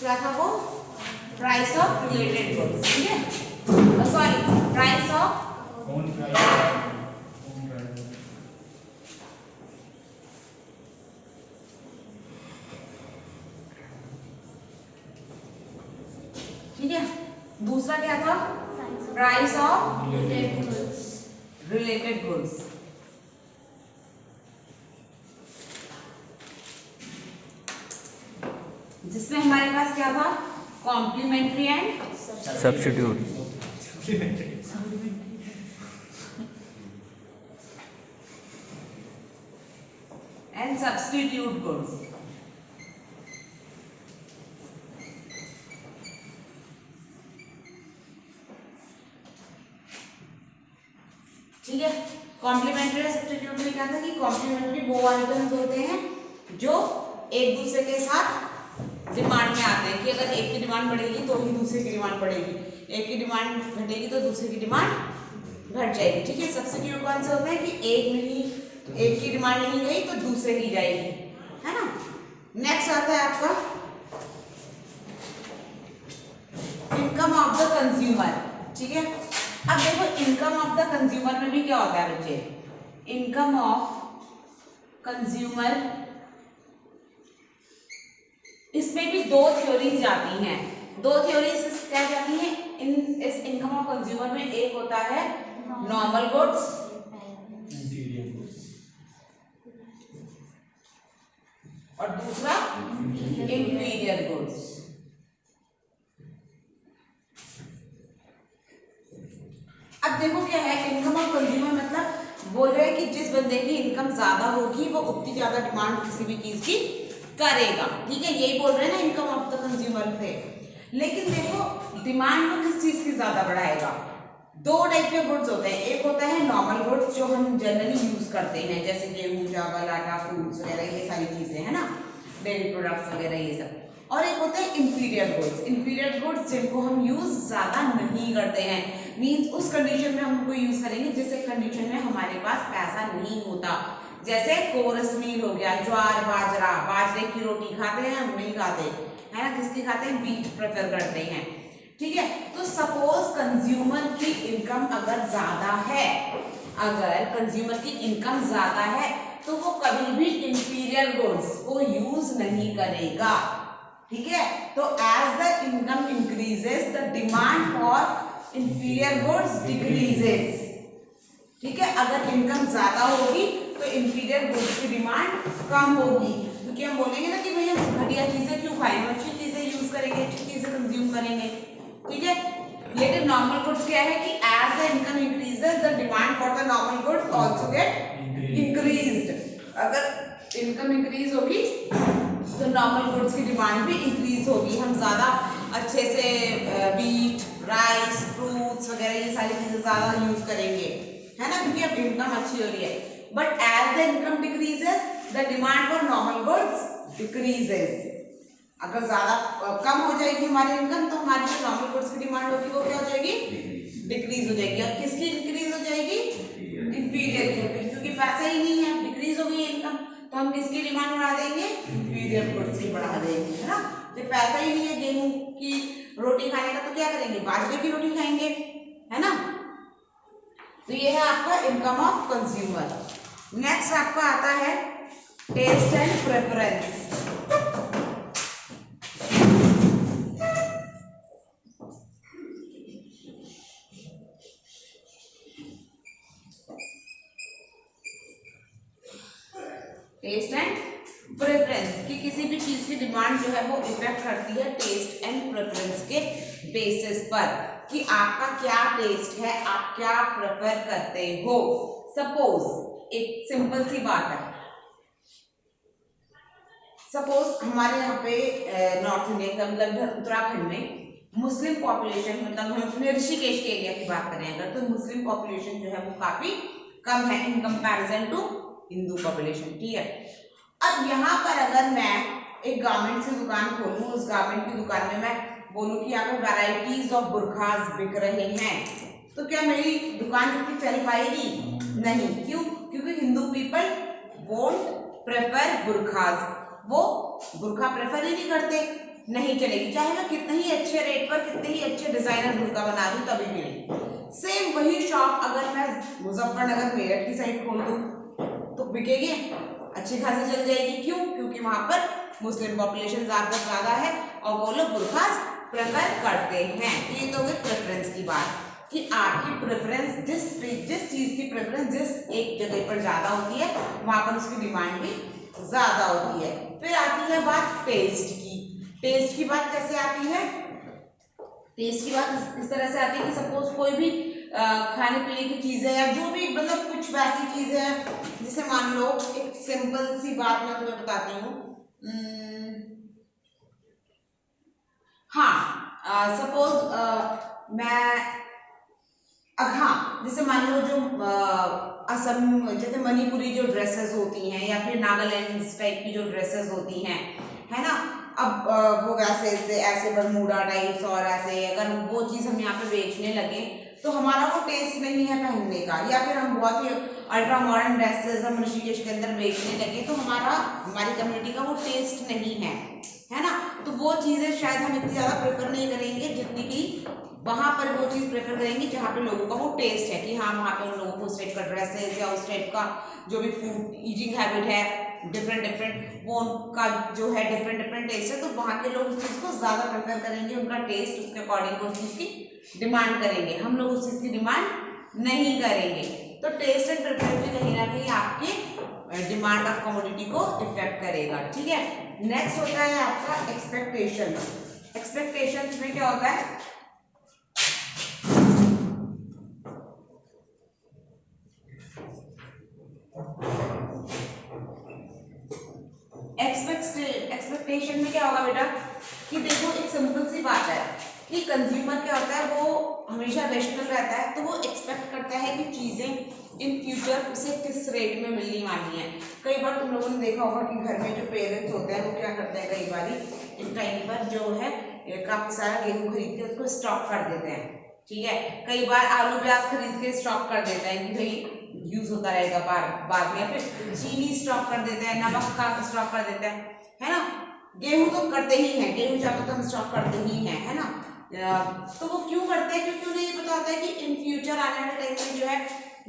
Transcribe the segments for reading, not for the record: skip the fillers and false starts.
क्या था वो, प्राइस ऑफ रिलेटेड गुड्स, ठीक है, सॉरी प्राइस ऑफ ठीक है। दूसरा क्या था, प्राइस ऑफ रिलेटेड गुड्स, जिसमें हमारे पास क्या था, complementary and substitute. And substitute goods. ठीक है, कॉम्प्लीमेंट्री और सब्स्टिट्यूट में क्या था कि कॉम्प्लीमेंट्री वो आइटम्स होते हैं जो एक दूसरे के साथ डिमांड में आते हैं कि अगर एक की डिमांड बढ़ेगी तो ही दूसरे की डिमांड बढ़ेगी, एक की डिमांड घटेगी तो दूसरे की डिमांड घट जाएगी। ठीक है, सब्स्टिट्यूट कौन से होते हैं कि एक की डिमांड नहीं गई तो दूसरे की जाएगी, है ना। नेक्स्ट आता है आपका इनकम ऑफ द कंज्यूमर। ठीक है, अब देखो इनकम ऑफ द कंज्यूमर में भी क्या होता है बच्चे, इनकम ऑफ कंज्यूमर, इसमें भी दो थ्योरीज जाती हैं। दो थ्योरीज क्या जाती हैं इस इनकम ऑफ कंज्यूमर में, एक होता है नॉर्मल गुड्स और दूसरा इंफीरियर गुड्स। अब देखो क्या है, इनकम ऑफ कंज्यूमर मतलब बोल रहे हैं कि जिस बंदे की इनकम ज्यादा होगी वो उतनी ज्यादा डिमांड किसी भी चीज की करेगा। ठीक है, यही बोल रहे हैं ना इनकम ऑफ द कंज्यूमर पे। लेकिन देखो डिमांड को किस चीज की ज्यादा बढ़ाएगा, दो टाइप के गुड्स होते हैं, एक होता है नॉर्मल गुड्स जो हम जनरली यूज करते हैं जैसे गेहूं चावल आटा फ्रूट्स वगैरह ये सारी चीजें है ना, डेयरी प्रोडक्ट्स वगैरह ये सब, और एक होते हैं इंफीरियर गुड्स। इंफीरियर गुड्स जिनको हम यूज ज्यादा नहीं करते हैं, मींस उस कंडीशन में हम उनको यूज करेंगे जिस कंडीशन में हमारे पास पैसा नहीं होता, जैसे कोरस मील हो गया, ज्वार बाजरा, बाजरे की रोटी खाते हैं हम नहीं खाते, है ना, किसकी खाते हैं, व्हीट प्रेफर करते हैं। ठीक है, तो सपोज कंज्यूमर की इनकम अगर ज्यादा है, अगर कंज्यूमर की इनकम ज्यादा है तो वो कभी भी इंफीरियर गुड्स को यूज नहीं करेगा। ठीक है, तो as the income increases the demand for inferior goods decreases. ठीक है, अगर इनकम ज्यादा होगी तो इंफीरियर गुड्स की डिमांड कम होगी, क्योंकि हम बोलेंगे ना कि भैया घटिया चीजें क्यों खाएंगे, अच्छी चीजें यूज करेंगे, अच्छी चीजें कंज्यूम करेंगे। ठीक है, लेकिन नॉर्मल गुड्स क्या है कि as the income increases the demand for the normal goods also get increased. अगर इनकम इंक्रीज होगी तो नॉर्मल गुड्स की डिमांड भी इंक्रीज होगी, हम ज्यादा अच्छे से व्हीट राइस फ्रूट्स वगैरह ये सारी चीजें ज्यादा यूज करेंगे, है ना, क्योंकि अब इनकम अच्छी हो रही है। But as the income decreases the demand for normal goods decreases. अगर ज्यादा कम हो जाएगी हमारी इनकम तो हमारी जो नॉर्मल गुड्स की डिमांड होगी वो क्या हो जाएगी, डिक्रीज हो जाएगी। और किसकी इंक्रीज हो जाएगी, इंफीरियर की, क्योंकि पैसा ही नहीं है, डिक्रीज हो गई इनकम तो हम किसकी डिमांड बढ़ा देंगे, इंफीरियर गुड्स की बढ़ा देंगे, है ना। जब पैसा ही नहीं है गेहूं की रोटी खाने का तो क्या करेंगे, बाजरे की रोटी खाएंगे, है ना। तो ये है आपका इनकम ऑफ कंज्यूमर। नेक्स्ट आपका आता है taste and preference. Taste and preference कि किसी भी चीज की डिमांड जो है वो इफेक्ट करती है टेस्ट एंड प्रेफरेंस के बेसिस पर, कि आपका क्या टेस्ट है, आप क्या प्रेफर करते हो। सपोज एक सिंपल सी बात है, सपोज हमारे यहाँ पे नॉर्थ इंडिया का मतलब उत्तराखंड में मुस्लिम पॉपुलेशन, मतलब हम अपने ऋषिकेश के एरिया की बात करें अगर, तो मुस्लिम पॉपुलेशन जो है वो काफी कम है in comparison to Hindu population. ठीक है, अब यहाँ पर अगर मैं एक गारमेंट की दुकान खोलूँ, उस गारमेंट की दुकान में मैं बोलूँ कि यहाँ पर वैरायटीज ऑफ बुरखास बिक रहे हैं, तो क्या मेरी दुकान इतनी चल पाएगी, नहीं। क्यों, क्योंकि हिंदू पीपल वोंट प्रेफर बुरखास, वो बुरखा प्रेफर ही नहीं करते। नहीं चलेगी, चाहे मैं कितने ही अच्छे रेट पर कितने ही अच्छे डिजाइनर झुमका बना दूं तभी भी नहीं। सेम वही शॉप अगर मैं मुजफ्फरनगर मेरठ की साइड खोल दूं तो बिकेगी, अच्छी खासी चल जाएगी। क्यों? क्योंकि वहां पर मुस्लिम पॉपुलेशन ज्यादा है और वो लोग बुर्खास प्रेफर करते हैं। ये तो गई प्रेफरेंस की बात कि आपकी प्रेफरेंस जिस चीज की प्रेफरेंस जिस एक जगह पर ज्यादा होती है वहां पर उसकी डिमांड भी ज्यादा होती है। फिर आती है बात टेस्ट की। टेस्ट की बात कैसे आती है? टेस्ट की बात इस तरह से आती है कि सपोज कोई भी खाने पीने की चीज है या जो भी मतलब कुछ वैसी चीज है, जैसे मान लो एक सिंपल सी बात मैं तुम्हें बताती हूँ। हाँ, सपोज मैं हाँ, जैसे मान लो जो असम जैसे मणिपुरी जो ड्रेसेस होती हैं या फिर नागालैंड टाइप की जो ड्रेसेस होती हैं, है ना, अब वो वैसे ऐसे बरमूडा टाइप्स और ऐसे अगर वो चीज़ हम यहाँ पे बेचने लगे तो हमारा वो टेस्ट नहीं है पहनने का, या फिर हम बहुत ही अल्ट्रा मॉडर्न ड्रेसेस हम ऋषिकेश के अंदर बेचने लगे तो हमारी कम्युनिटी का वो टेस्ट नहीं है ना। तो वो चीज़ें शायद हम इतनी ज़्यादा प्रेफर नहीं करेंगे जितनी कि वहां पर वो चीज प्रेफर करेंगे जहाँ पे लोगों का वो टेस्ट है कि हाँ वहाँ पे उन लोगों को उस टाइप का ड्रेसेस या उस टाइप का जो भी फूड ईटिंग हैबिट है डिफरेंट वो उनका जो है डिफरेंट टेस्ट है, तो वहाँ के लोग उस चीज को ज्यादा प्रेफर करेंगे, उनका टेस्ट उसके अकॉर्डिंग उस चीज की डिमांड करेंगे। हम लोग उस चीज की डिमांड नहीं करेंगे। तो टेस्ट एंड प्रेफरेंस भी कहीं ना कहीं आपके डिमांड ऑफ कमोडिटी को इफेक्ट करेगा। ठीक है, नेक्स्ट होता है आपका एक्सपेक्टेशन। एक्सपेक्टेशन में क्या होता है? एक्सपेक्टेशन में क्या होगा बेटा कि देखो एक सिंपल सी बात है कि कंज्यूमर क्या होता है वो हमेशा रेशनल रहता है, तो वो एक्सपेक्ट करता है कि चीजें इन फ्यूचर उसे किस रेट में मिलने वाली हैं। कई बार तुम लोगों ने देखा होगा कि घर में जो पेरेंट्स होते हैं वो क्या करते हैं, कई बार इस टाइम पर जो है काफी सारा गेहूं खरीद के उसको स्टॉक कर देते हैं। ठीक है, कई बार आलू प्याज खरीद के स्टॉक कर देते हैं कि भाई यूज होता रहेगा बाद में, फिर चीनी स्टॉक कर देते हैं, नमक का स्टॉक कर देते हैं, है ना। गेहूं तो करते ही हैं, गेहूं चावल तो हम स्टॉक करते ही हैं, है ना। तो वो क्यों करते हैं? क्योंकि उन्हें ये पता होता है कि इन फ्यूचर आने वाले टाइम में जो है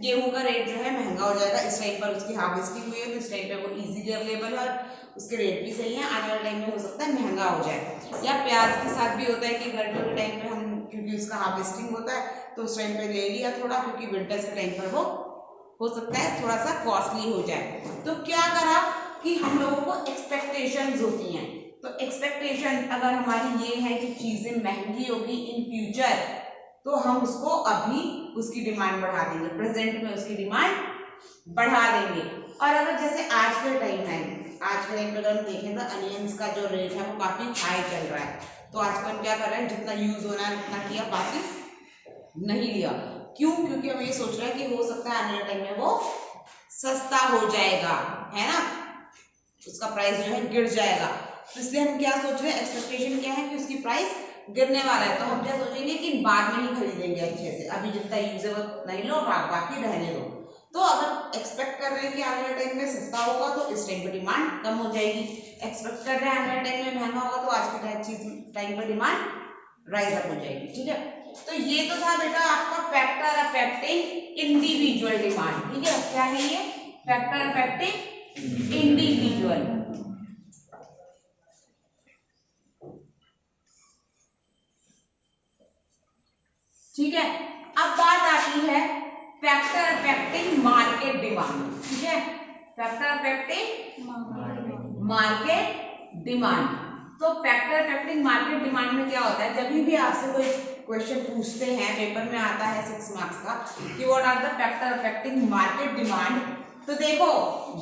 गेहूं का रेट जो है महंगा हो जाएगा। इस टाइम पर उसकी हार्वेस्टिंग हुई है तो इस टाइम पे वो इजीली अवेलेबल है और उसके रेट भी सही है, आने वाले टाइम में हो सकता है महंगा हो जाए। या प्याज के साथ भी होता है कि गर्मियों के टाइम पे हम क्योंकि उसका हार्वेस्टिंग होता है तो उस टाइम पे ले लिया थोड़ा, क्योंकि विंटर्स के टाइम पर वो हो सकता है थोड़ा सा कॉस्टली हो जाए। तो क्या करा कि हम लोगों को एक्सपेक्टेशंस होती हैं, तो एक्सपेक्टेशन अगर हमारी ये है कि चीजें महंगी होगी इन फ्यूचर तो हम उसको अभी उसकी डिमांड बढ़ा देंगे, प्रेजेंट में उसकी डिमांड बढ़ा देंगे। और अगर जैसे आज के टाइम पे अगर हम देखें तो अनियंस का जो रेट है वो काफी हाई चल रहा है, तो आजकल क्या कर रहे हैं जितना यूज होना है उतना किया, बाकी नहीं लिया। क्यों? क्योंकि हम ये सोच रहे हैं कि हो सकता है आने वाले टाइम में वो सस्ता हो जाएगा, है ना, उसका प्राइस जो है गिर जाएगा। तो इसलिए हम क्या सोच रहे हैं, एक्सपेक्टेशन क्या है कि उसकी प्राइस गिरने वाला है, तो हम क्या सोचेंगे कि बाद में ही खरीदेंगे अच्छे से, अभी जितना यूज है वो नहीं लो, बाकी रहने दो। तो अगर एक्सपेक्ट कर रहे हैं कि आने वाले टाइम में सस्ता होगा तो इस टाइम पर डिमांड कम हो जाएगी, एक्सपेक्ट कर रहे हैं आने वाले टाइम में महंगा होगा तो आज के टाइम पर डिमांड राइज अप हो जाएगी। ठीक है, तो ये तो था बेटा आपका फैक्टर अफेक्टिंग इंडिविजुअल डिमांड। ठीक है, क्या है ये? Factor affecting individual. ठीक है, अब बात आती है फैक्टर अफेक्टिंग मार्केट डिमांड। ठीक है, फैक्टर अफेक्टिंग मार्केट डिमांड। तो फैक्टर अफेक्टिंग मार्केट डिमांड में क्या होता है, जब भी आपसे कोई क्वेश्चन पूछते हैं, पेपर में आता है 6 मार्क्स का कि what are the factor affecting market demand, तो देखो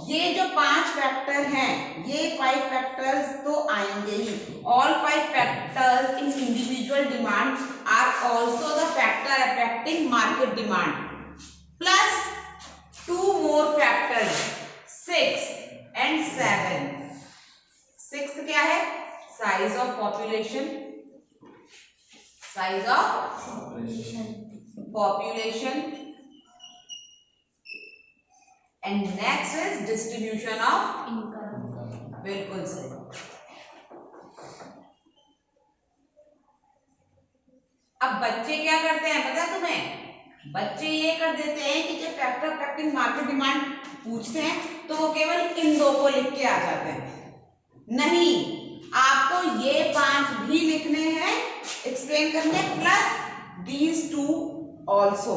ये जो 5 फैक्टर हैं, ये 5 फैक्टर्स तो आएंगे ही। All 5 factors in individual demand are also the factor affecting market demand plus 2 more factors 6 and 7। 6th क्या है? Size of population, size of population and next is distribution of income. बिल्कुल सही। बच्चे क्या करते हैं पता है तुम्हें? बच्चे ये कर देते हैं कि जब फैक्टर अफेक्टिंग मार्केट डिमांड पूछते हैं तो वो केवल इन दो को लिख के आ जाते हैं। नहीं, आपको ये 5 भी लिखने हैं, एक्सप्लेन करने, प्लस दीज 2 ऑल्सो,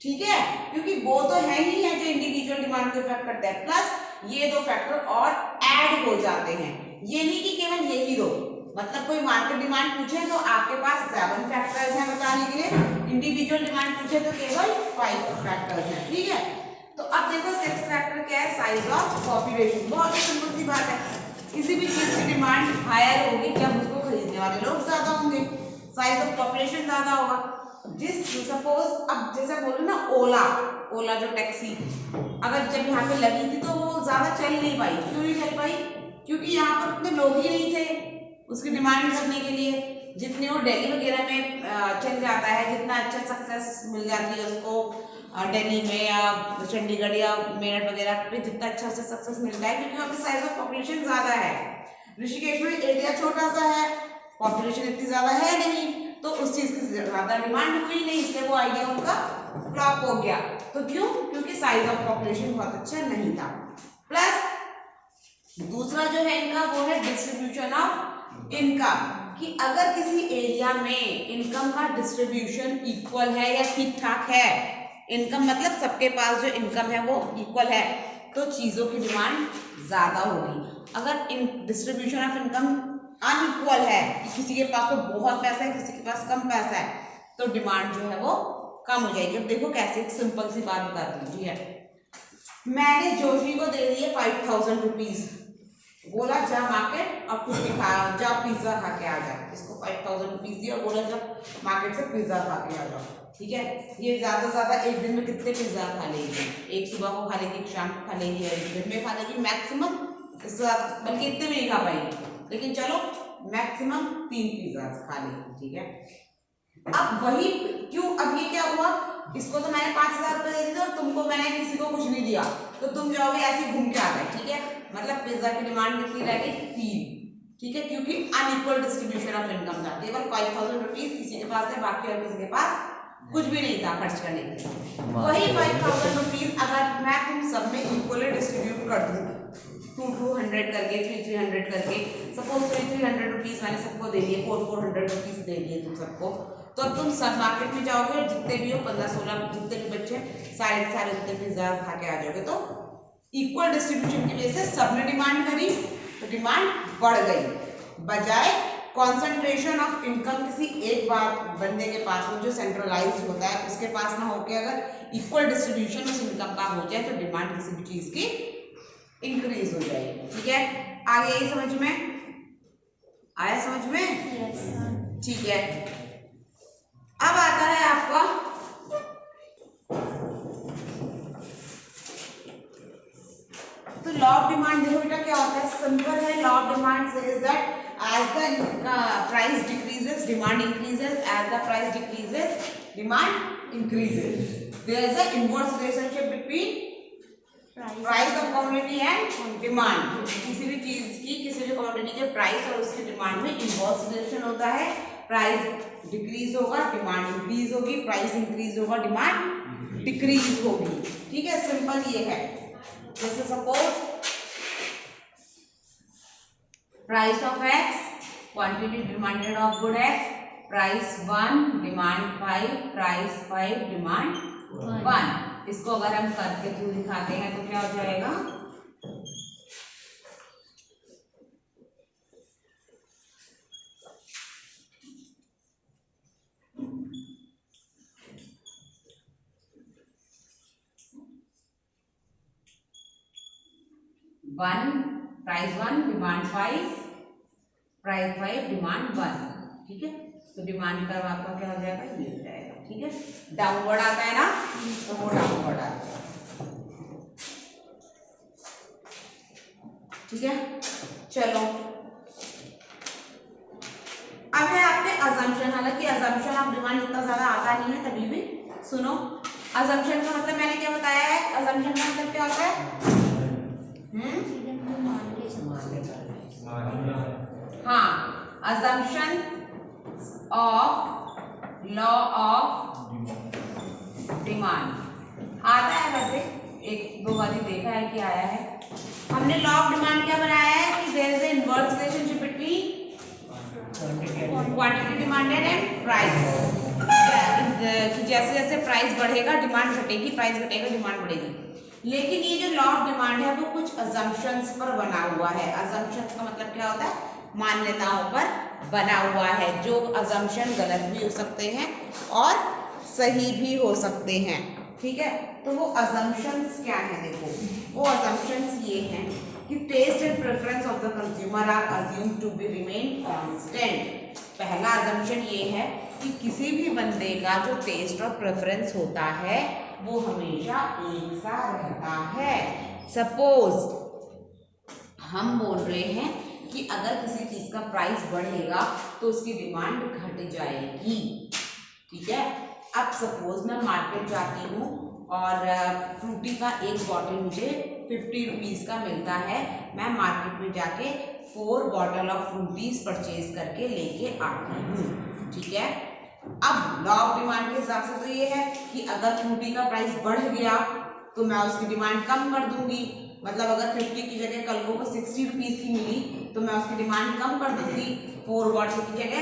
ठीक है, क्योंकि वो तो है ही है जो इंडिविजुअल डिमांड को इफेक्ट करते हैं, प्लस ये 2 फैक्टर और ऐड हो जाते हैं। ये नहीं कि केवल यही 2, मतलब कोई मार्केट डिमांड पूछे तो आपके पास 7 फैक्टर्स हैं बताने के लिए, इंडिविजुअल डिमांड पूछे तो केवल 5 फैक्टर्स हैं, ठीक है। तो अब देखो 6th फैक्टर क्या है? Size of population. बहुत ही सिंपल सी बात है, किसी भी चीज की डिमांड हायर होगी जब उसको खरीदने वाले लोग ज्यादा होंगे, साइज ऑफ पॉपुलेशन ज्यादा होगा। सपोज अब जैसे बोलो ना ओला जो टैक्सी, अगर जब यहाँ पे लगी थी तो वो ज्यादा चल नहीं पाई। क्यों नहीं चल पाई? क्योंकि यहाँ पर उतने लोग ही नहीं थे उसकी डिमांड करने के लिए। जितने वो दिल्ली वगैरह में चल जाता है, जितना अच्छा सक्सेस मिल जाती है उसको दिल्ली में या चंडीगढ़ या मेरठ वगैरह पे जितना अच्छा से सक्सेस मिलता है, क्योंकि वहाँ पे साइज ऑफ पॉपुलेशन ज्यादा है। ऋषिकेश में एरिया छोटा सा है, पॉपुलेशन इतनी ज्यादा है नहीं, तो उस चीज की ज्यादा डिमांड हुई नहीं, इसलिए वो आइडिया उनका फ्लॉप हो गया। तो क्यों? क्योंकि साइज ऑफ पॉपुलेशन बहुत अच्छा नहीं था। प्लस दूसरा जो है इनका वो है डिस्ट्रीब्यूशन ऑफ इनकम, कि अगर किसी एरिया में इनकम का डिस्ट्रीब्यूशन इक्वल है या ठीक ठाक है, इनकम मतलब सबके पास जो इनकम है वो इक्वल है, तो चीजों की डिमांड ज्यादा होगी। अगर इन डिस्ट्रीब्यूशन ऑफ इनकम अनइक्वल है, किसी के पास तो बहुत पैसा है, किसी के पास कम पैसा है, तो डिमांड जो है वो कम हो जाएगी। अब देखो कैसे, एक सिंपल सी बात बता दीजिए, मैंने जोशी को दे दिए 5000 रुपीज, बोला जा मार्केट और कुछ भी खा जा, पिज्जा खा के आ जा। इसको 5000 रुपीज दिया और बोला जा मार्केट से पिज्जा खा के आ जाओ, ठीक है। ये ज्यादा से ज्यादा एक दिन में कितने पिज्जा खा लेगी? एक सुबह को खा लेगी, एक शाम को खा लेगी, एक दिन में खा लेगी मैक्सिमम, इससे ज्यादा बल्कि इतने में नहीं खा पाएगी, लेकिन चलो मैक्सिमम 3 पिज्जा खा लेगी, ठीक है। अब वही क्यों, अब ये क्या हुआ, इसको तो मैंने 5000 रुपए दे दिए और तुमको मैंने किसी को कुछ नहीं दिया, तो तुम जाओगे ऐसे घूम के आ गए, ठीक है। मतलब पिज्जा की डिमांड कितनी रह गई? 3, ठीक है, क्योंकि अनइक्वल डिस्ट्रीब्यूशन ऑफ इनकम था। केवल 5000 रुपीज किसी के पास है, बाकी और किसी के पास कुछ भी नहीं था खर्च करने के लिए। वही 5000 रुपीज अगर मैं तुम सब में इक्वली डिस्ट्रीब्यूट कर दूँ 200 करके, 300 करके, सपोज 300 रुपीज मैंने सबको दे दिए, 400 रुपीज दे दिए तुम सबको, तो तुम सब मार्केट में जाओगे और जितने भी हो 15-16 जितने भी बच्चे सारे उतने पिज्जा खा के आ जाओगे। तो इक्वल डिस्ट्रीब्यूशन की वजह से सबने डिमांड करी तो डिमांड बढ़ गई, बजाय कॉन्सेंट्रेशन ऑफ इनकम किसी एक बार बंदे के पास हो जो सेंट्रलाइज्ड होता है, उसके पास ना होके अगर इक्वल डिस्ट्रीब्यूशन उस इनकम का हो जाए तो डिमांड किसी भी चीज की इंक्रीज हो जाएगी, ठीक है। आगे यही समझ में आया? समझ में? yes, ठीक है। अब आता है आपका तो लॉ ऑफ डिमांड। देखो बेटा क्या होता है, सिंपल है। Law of demand says that as the price decreases demand increases, as the price decreases demand increases. There is an inverse relationship between price of commodity and demand. किसी भी चीज की, किसी भी कमोडिटी के प्राइस और उसकी डिमांड में इनवर्स रिलेशन होता है। प्राइस डिक्रीज होगा, डिमांड इंक्रीज होगी, प्राइस इंक्रीज होगा, डिमांड डिक्रीज होगी, ठीक है। सिंपल ये है। जैसे suppose price of x, quantity demanded of good x, price 1, demand 5, price 5, demand 1। इसको अगर हम करके थ्रू दिखाते हैं तो क्या हो जाएगा, प्राइस 1, डिमांड 5, प्राइस 5, डिमांड 1, ठीक है। तो डिमांड कर्व आपका क्या हो जाएगा, ये हो जाएगा, ठीक है। डाउनवर्ड आता है ना, तो वो डाउनवर्ड आता है, ठीक है। चलो अब है आपके अजम्पशन। हालांकि अजम्पशन ऑफ डिमांड इतना ज्यादा आता नहीं है, तभी भी सुनो। अजम्पशन का मतलब मैंने क्या बताया है, अजम्पशन का मतलब क्या होता है, हाँ, assumption of law of demand आता है, वैसे एक दो बार ही देखा है कि आया है। हमने लॉ ऑफ डिमांड क्या बनाया है कि there is inverse relationship between quantity demanded and price. जैसे जैसे प्राइस बढ़ेगा डिमांड घटेगी, प्राइस घटेगा डिमांड बढ़ेगी। लेकिन ये जो लॉ ऑफ डिमांड है वो कुछ अजम्पशंस पर बना हुआ है। अजम्पशंस का मतलब क्या होता है? मान्यताओं पर बना हुआ है। जो अजम्पशन गलत भी हो सकते हैं और सही भी हो सकते हैं, ठीक है। तो वो अजम्पशंस क्या हैं? देखो वो अजम्पशंस ये हैं कि taste and preference of the consumer are assumed to be remain constant. पहला अजम्पशन ये है कि किसी भी बंदे का जो टेस्ट और प्रेफरेंस होता है वो हमेशा एक सा रहता है। सपोज हम बोल रहे हैं कि अगर किसी चीज का प्राइस बढ़ेगा तो उसकी डिमांड घट जाएगी, ठीक है। अब सपोज मैं मार्केट जाती हूँ और फ्रूटी का एक बॉटल मुझे 50 रुपीज़ का मिलता है। मैं मार्केट में जाके 4 बॉटल ऑफ फ्रूटीज परचेज करके लेके आती हूँ, ठीक है। अब लॉ ऑफ डिमांड के हिसाब से तो ये है कि अगर फ्रूटी का प्राइस बढ़ गया तो मैं उसकी डिमांड कम कर दूंगी। मतलब अगर 50 की जगह कल को 60 रुपीज़ की मिली तो मैं उसकी डिमांड कम कर दूंगी। 4 बॉटल की जगह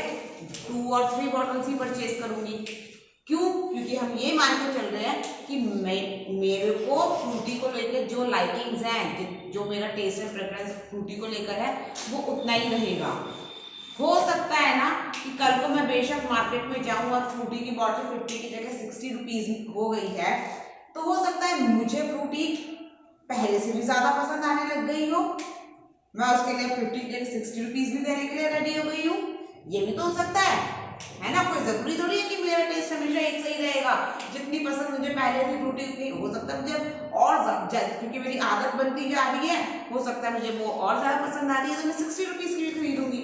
2 और 3 बॉटल्स ही परचेज करूंगी। क्यों? क्योंकि हम ये मान के चल रहे हैं कि मेरे को फ्रूटी को लेकर जो लाइकिंग्स हैं, जो मेरा टेस्ट एंड प्रेफरेंस फ्रूटी को लेकर है वो उतना ही रहेगा। हो सकता है ना कि कल को मैं बेशक मार्केट में जाऊं और फ्रूटी की बॉटल 50 की जगह 60 रुपीज़ हो गई है, तो हो सकता है मुझे फ्रूटी पहले से भी ज़्यादा पसंद आने लग गई हो, मैं उसके लिए 50 की जगह 60 रुपीज़ भी देने के लिए रेडी हो गई हूँ। ये भी तो हो सकता है ना। कोई ज़रूरी थोड़ी है कि मेरा टेस्ट हमेशा एक सही रहेगा। जितनी पसंद मुझे पहले थी फ्रूटी उतनी हो सकता है मुझे और क्योंकि मेरी आदत बनती जा रही है, हो सकता है मुझे वो और ज़्यादा पसंद आ रही है तो मैं 60 रुपीज़ की भी खरीदूंगी,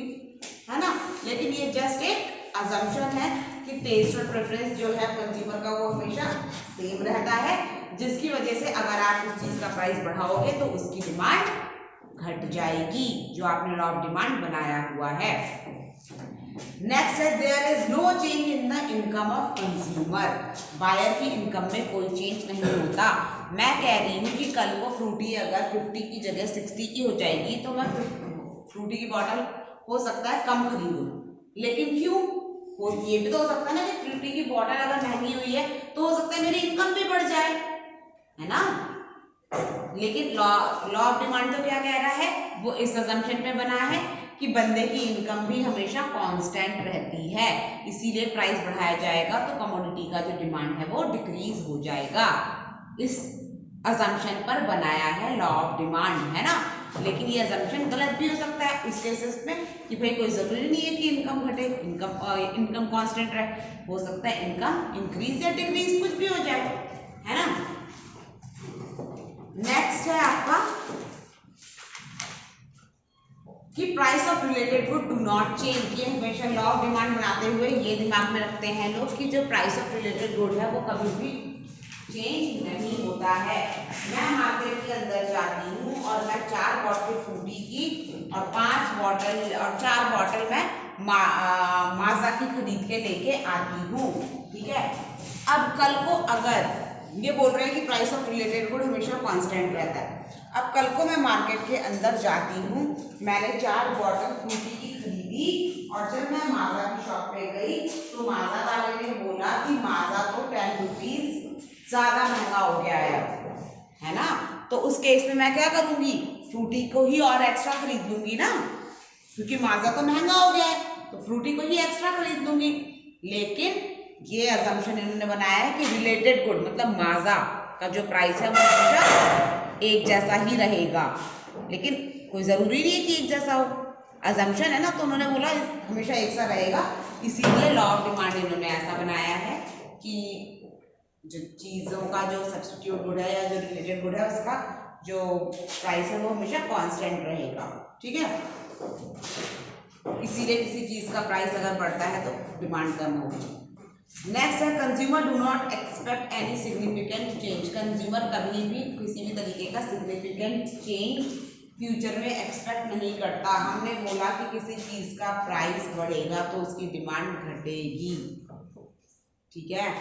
है ना। लेकिन ये जस्ट एक अजम्पशन है कि टेस्ट और प्रेफरेंस जो है कंज्यूमर का वो हमेशा सेम रहता है, जिसकी वजह से अगर आप उस चीज़ का प्राइस बढ़ाओगे तो उसकी डिमांड घट जाएगी, जो आपने लॉ ऑफ डिमांड बनाया हुआ है। नेक्स्ट है there is no change in the income of consumer. Buyer की इनकम में कोई चेंज नहीं होता। मैं कह रही हूँ कि कल को फ्रूटी अगर 50 की जगह 60 की हो जाएगी तो मैं फ्रूटी की बॉटल हो सकता है कम खरीदूं। लेकिन क्यों? ये भी तो हो सकता है ना कि फ्रूटी की बॉटल अगर महंगी हुई है तो हो सकता है मेरी इनकम भी बढ़ जाए, है ना। लेकिन लॉ ऑफ डिमांड तो क्या कह रहा है? वो इस अजम्पशन पे बना है कि बंदे की इनकम भी हमेशा कांस्टेंट रहती है, इसीलिए प्राइस बढ़ाया जाएगा तो कमोडिटी का जो डिमांड है वो डिक्रीज हो जाएगा। इस अजम्पशन पर बनाया है लॉ ऑफ डिमांड, है ना। लेकिन ये अजम्पशन गलत भी हो सकता है उस केसेस में कि भाई कोई जरूरी नहीं है कि इनकम घटे, इनकम कांस्टेंट रहे। हो सकता है इनकम इंक्रीज या डिक्रीज कुछ भी हो जाए, है ना। नेक्स्ट है आपका कि price of related good do not change. ये हमेशा लॉ ऑफ डिमांड बनाते हुए ये दिमाग में रखते हैं लोग कि जो प्राइस ऑफ रिलेटेड गुड है वो कभी भी चेंज नहीं होता है। मैं मार्केट के अंदर जाती हूँ और मैं 4 बॉटल फ्रूटी की और 5 बॉटल और 4 बॉटल मैं माजा की खरीद के लेके आती हूँ, ठीक है। अब कल को अगर ये बोल रहे हैं कि प्राइस ऑफ रिलेटेड गुड हमेशा कांस्टेंट रहता है। अब कल को मैं मार्केट के अंदर जाती हूँ, मैंने 4 बॉटल फ्रूटी की खरीदी और जब मैं माजा की शॉप पे गई तो माजा वाले ने बोला कि माजा तो 10 रुपीज़ ज़्यादा महंगा हो गया है ना। तो उस केस में मैं क्या करूँगी? फ्रूटी को ही और एक्स्ट्रा खरीद लूँगी ना, क्योंकि माजा तो महंगा हो गया है तो फ्रूटी को ही एक्स्ट्रा खरीद लूँगी। लेकिन ये अजम्पशन इन्होंने बनाया है कि रिलेटेड गुड मतलब माजा का जो प्राइस है वो हमेशा एक जैसा ही रहेगा, लेकिन कोई ज़रूरी नहीं है कि एक जैसा हो। अजम्पशन है ना, तो उन्होंने बोला हमेशा एक सा रहेगा, इसीलिए लॉ ऑफ डिमांड इन्होंने ऐसा बनाया है कि जो चीज़ों का जो सब्स्टिट्यूट गुड है या जो रिलेटेड गुड है उसका जो प्राइस है वो हमेशा कांस्टेंट रहेगा, ठीक है। इसीलिए किसी चीज़ का प्राइस अगर बढ़ता है तो डिमांड कम होगी। नेक्स्ट है consumer do not expect any significant change. Consumer कभी भी किसी भी तरीके का सिग्निफिकेंट चेंज फ्यूचर में एक्सपेक्ट नहीं करता। हमने बोला कि किसी चीज़ का प्राइस बढ़ेगा तो उसकी डिमांड घटेगी, ठीक है।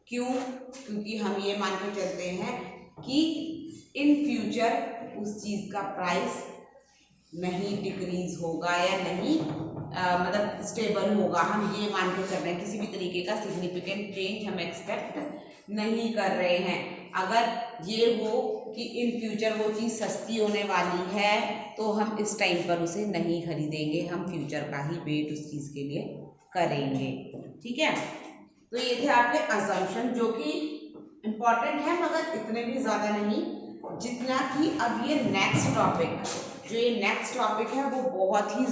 क्यों? क्योंकि हम ये मान के चलते हैं कि इन फ्यूचर उस चीज़ का प्राइस नहीं डिक्रीज होगा या नहीं मतलब स्टेबल होगा। हम ये मान के चल रहे हैं, किसी भी तरीके का सिग्निफिकेंट चेंज हम एक्सपेक्ट नहीं कर रहे हैं। अगर ये हो कि इन फ्यूचर वो चीज़ सस्ती होने वाली है तो हम इस टाइम पर उसे नहीं खरीदेंगे, हम फ्यूचर का ही वेट उस चीज़ के लिए करेंगे। ठीक है, तो ये थे आपके अजम्पशन जो कि इम्पॉर्टेंट है मगर इतने भी ज़्यादा नहीं जितना कि अब ये नेक्स्ट टॉपिक जो ये नेक्स्ट टॉपिक है वो बहुत ही